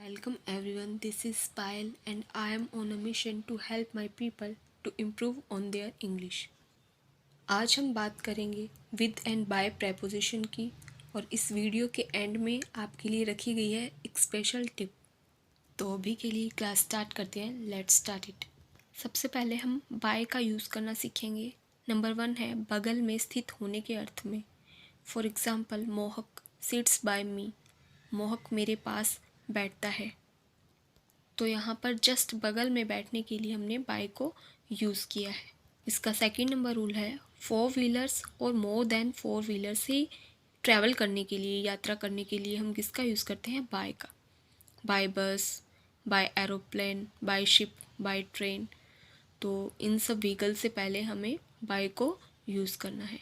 Welcome everyone, this is Payal and I am on a mission to help my people to improve on their English. आज हम बात करेंगे with and bye preposition की और इस video के and में आपके लिए रखी गई है एक स्पेशल टिप। तो अभी के लिए क्लास स्टार्ट करते हैं, लेट्स स्टार्ट इट। सबसे पहले हम बाय का यूज़ करना सीखेंगे। नंबर 1 है बगल में स्थित होने के अर्थ में। फॉर एग्ज़ाम्पल मोहक सिट्स बाय मी, मोहक मेरे पास बैठता है। तो यहाँ पर जस्ट बगल में बैठने के लिए हमने बाय को यूज़ किया है। इसका सेकंड नंबर रूल है 4 व्हीलर्स और मोर देन 4 व्हीलर्स से ट्रैवल करने के लिए, यात्रा करने के लिए हम किसका यूज़ करते हैं? बाय का। By bus, by aeroplane, by ship, by train. तो इन सब व्हीकल से पहले हमें बाय को यूज़ करना है।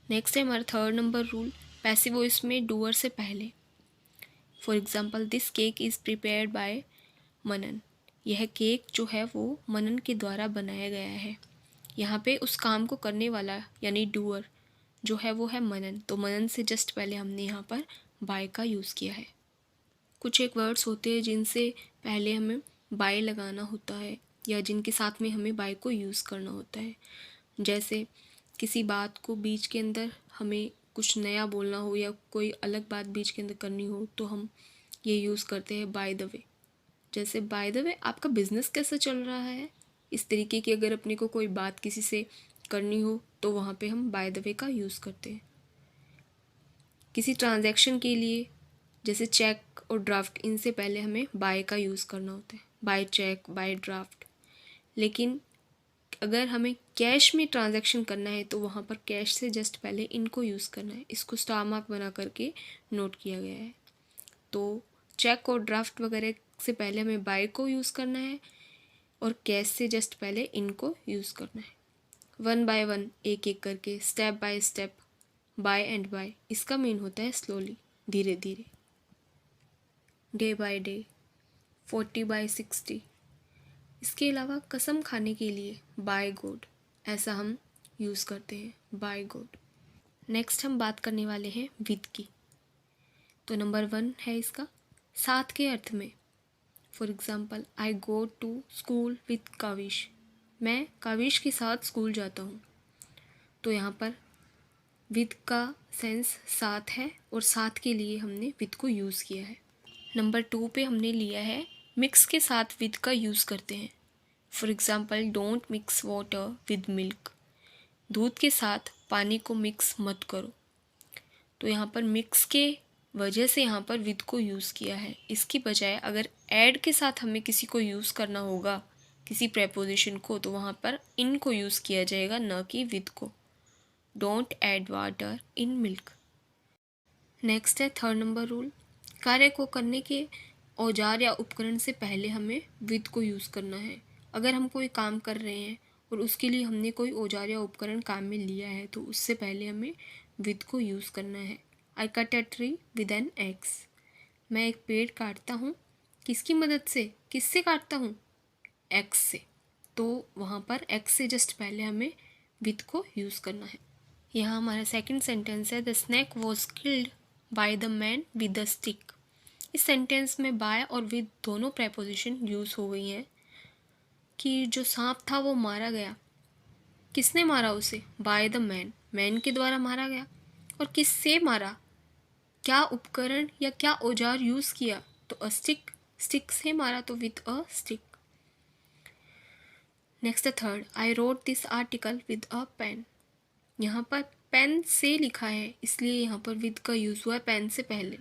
नेक्स्ट है हमारा third number rule, passive voice में डूअर से पहले। For example this cake is prepared by Manan, यह केक जो है वो मनन के द्वारा बनाया गया है। यहाँ पे उस काम को करने वाला यानी डूअर जो है वो है मनन, तो मनन से जस्ट पहले हमने यहाँ पर बाय का यूज़ किया है। कुछ एक वर्ड्स होते हैं जिनसे पहले हमें बाय लगाना होता है या जिनके साथ में हमें बाय को यूज़ करना होता है। जैसे किसी बात को बीच के अंदर हमें कुछ नया बोलना हो या कोई अलग बात बीच के अंदर करनी हो तो हम ये यूज़ करते हैं बाय द वे। जैसे बाय द वे आपका बिज़नेस कैसा चल रहा है, इस तरीके की अगर अपने को कोई बात किसी से करनी हो तो वहाँ पे हम बाय द वे का यूज़ करते हैं। किसी ट्रांजैक्शन के लिए जैसे चेक और ड्राफ्ट, इनसे पहले हमें बाय का यूज़ करना होता है, बाय चेक, बाय ड्राफ्ट। लेकिन अगर हमें कैश में ट्रांजैक्शन करना है तो वहाँ पर कैश से जस्ट पहले इनको यूज़ करना है। इसको स्टार मार्क बना करके नोट किया गया है। तो चेक और ड्राफ्ट वगैरह से पहले हमें बाय को यूज़ करना है और कैश से जस्ट पहले इनको यूज़ करना है। 1 बाय 1 एक एक करके, step by step, by and by. इसका मीन होता है स्लोली, धीरे धीरे। Day by day, 40 by 60। इसके अलावा कसम खाने के लिए बाय गॉड, ऐसा हम यूज़ करते हैं, बाय गॉड। नेक्स्ट हम बात करने वाले हैं विद की। तो नंबर 1 है इसका साथ के अर्थ में। For example I go to school with Kavish, मैं काविश के साथ स्कूल जाता हूँ। तो यहाँ पर विद का सेंस साथ है और साथ के लिए हमने विद को यूज़ किया है। नंबर 2 पे हमने लिया है मिक्स के साथ विद का यूज़ करते हैं। For example don't mix water with milk, दूध के साथ पानी को मिक्स मत करो। तो यहाँ पर मिक्स के वजह से यहाँ पर विद को यूज़ किया है। इसकी बजाय अगर ऐड के साथ हमें किसी को यूज़ करना होगा, किसी प्रेपोजिशन को, तो वहाँ पर इन को यूज़ किया जाएगा, न कि विद को। Don't add water in milk. Next है थर्ड नंबर रूल, कार्य को करने के औजार या उपकरण से पहले हमें विद को यूज़ करना है। अगर हम कोई काम कर रहे हैं और उसके लिए हमने कोई औजार या उपकरण काम में लिया है तो उससे पहले हमें विद को यूज़ करना है। I cut a tree with an axe, मैं एक पेड़ काटता हूँ किसकी मदद से, किससे काटता हूँ? एक्स से। तो वहाँ पर एक्स से जस्ट पहले हमें विद को यूज़ करना है। यहाँ हमारा सेकंड सेंटेंस है the snake was killed by the man with the stick. इस सेंटेंस में बाय और विद दोनों प्रेपोजिशन यूज़ हो गई हैं कि जो सांप था वो मारा गया, किसने मारा उसे? बाय द मैन, मैन के द्वारा मारा गया। और किससे मारा, क्या उपकरण या क्या औजार यूज़ किया? तो अ स्टिक, स्टिक से मारा, तो with a stick. Next third, I wrote this article with a pen. यहाँ पर पेन से लिखा है इसलिए यहाँ पर विद का यूज़ हुआ है पेन से पहले।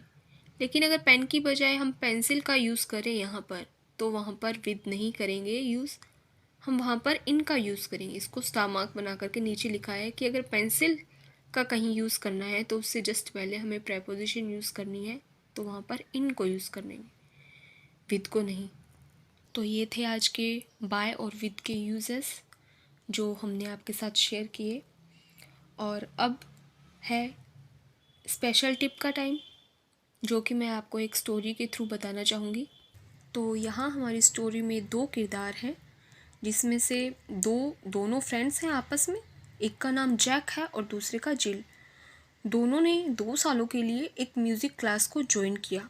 लेकिन अगर पेन की बजाय हम पेंसिल का यूज़ करें यहाँ पर, तो वहाँ पर विद नहीं करेंगे यूज़, हम वहाँ पर इन का यूज़ करेंगे। इसको स्टार मार्क बना करके नीचे लिखा है कि अगर पेंसिल का कहीं यूज़ करना है तो उससे जस्ट पहले हमें प्रेपोजिशन यूज़ करनी है, तो वहाँ पर इन को यूज़ करने, विद को नहीं। तो ये थे आज के बाय और विद के यूजेस जो हमने आपके साथ शेयर किए। और अब है स्पेशल टिप का टाइम, जो कि मैं आपको एक स्टोरी के थ्रू बताना चाहूँगी। तो यहाँ हमारी स्टोरी में 2 किरदार हैं जिसमें से दोनों फ्रेंड्स हैं आपस में। एक का नाम जैक है और दूसरे का जिल। दोनों ने 2 सालों के लिए एक म्यूज़िक क्लास को ज्वाइन किया।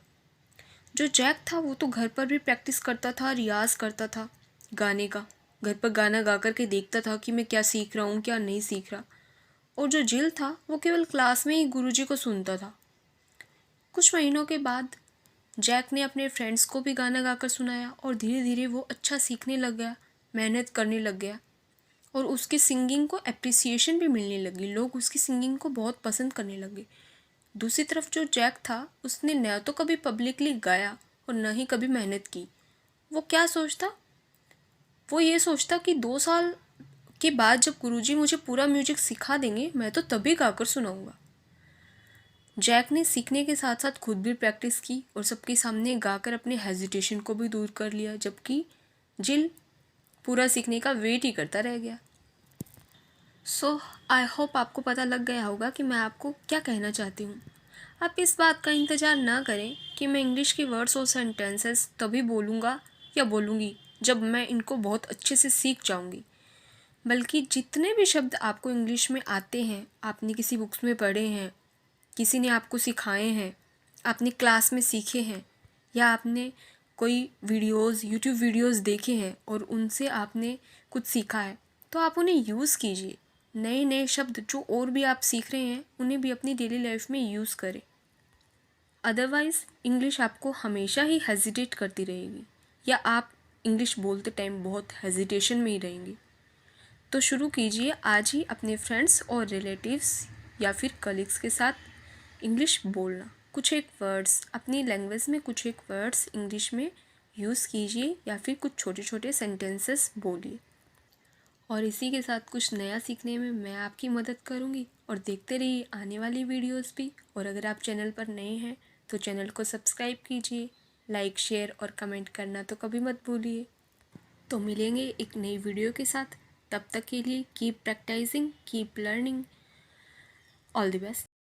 जो जैक था वो तो घर पर भी प्रैक्टिस करता था, रियाज़ करता था गाने का। घर पर गाना गा कर के देखता था कि मैं क्या सीख रहा हूँ, क्या नहीं सीख रहा। और जो जिल था वो केवल क्लास में ही गुरुजी को सुनता था। कुछ महीनों के बाद जैक ने अपने फ्रेंड्स को भी गाना गाकर सुनाया और धीरे धीरे वो अच्छा सीखने लग गया, मेहनत करने लग गया और उसकी सिंगिंग को एप्रिसिएशन भी मिलने लगी। लोग उसकी सिंगिंग को बहुत पसंद करने लगे। दूसरी तरफ जो जैक था उसने न तो कभी पब्लिकली गाया और न ही कभी मेहनत की। वो क्या सोचता? वो ये सोचता कि 2 साल के बाद जब गुरुजी मुझे पूरा म्यूजिक सिखा देंगे मैं तो तभी गाकर सुनाऊंगा। जैक ने सीखने के साथ साथ खुद भी प्रैक्टिस की और सबके सामने गाकर अपने हेजिटेशन को भी दूर कर लिया, जबकि जिल पूरा सीखने का वेट ही करता रह गया। सो आई होप आपको पता लग गया होगा कि मैं आपको क्या कहना चाहती हूँ। आप इस बात का इंतज़ार ना करें कि मैं इंग्लिश के वर्ड्स और सेंटेंसेस तभी बोलूँगा या बोलूँगी जब मैं इनको बहुत अच्छे से सीख जाऊँगी, बल्कि जितने भी शब्द आपको इंग्लिश में आते हैं, आपने किसी बुक्स में पढ़े हैं, किसी ने आपको सिखाए हैं, आपने क्लास में सीखे हैं, या आपने कोई यूट्यूब वीडियोस देखे हैं और उनसे आपने कुछ सीखा है, तो आप उन्हें यूज़ कीजिए। नए नए शब्द जो और भी आप सीख रहे हैं उन्हें भी अपनी डेली लाइफ में यूज़ करें। अदरवाइज़ इंग्लिश आपको हमेशा ही हेजिटेट करती रहेगी, या आप इंग्लिश बोलते टाइम बहुत हेजिटेशन में ही रहेंगे। तो शुरू कीजिए आज ही अपने फ्रेंड्स और रिलेटिव्स या फिर कलीग्स के साथ इंग्लिश बोलना। कुछ एक वर्ड्स अपनी लैंग्वेज में, कुछ एक वर्ड्स इंग्लिश में यूज़ कीजिए या फिर कुछ छोटे छोटे सेंटेंसेस बोलिए। और इसी के साथ कुछ नया सीखने में मैं आपकी मदद करूँगी। और देखते रहिए आने वाली वीडियोस भी। और अगर आप चैनल पर नए हैं तो चैनल को सब्सक्राइब कीजिए, लाइक, शेयर और कमेंट करना तो कभी मत भूलिए। तो मिलेंगे एक नई वीडियो के साथ। तब तक के लिए keep practising, keep learning. All the best.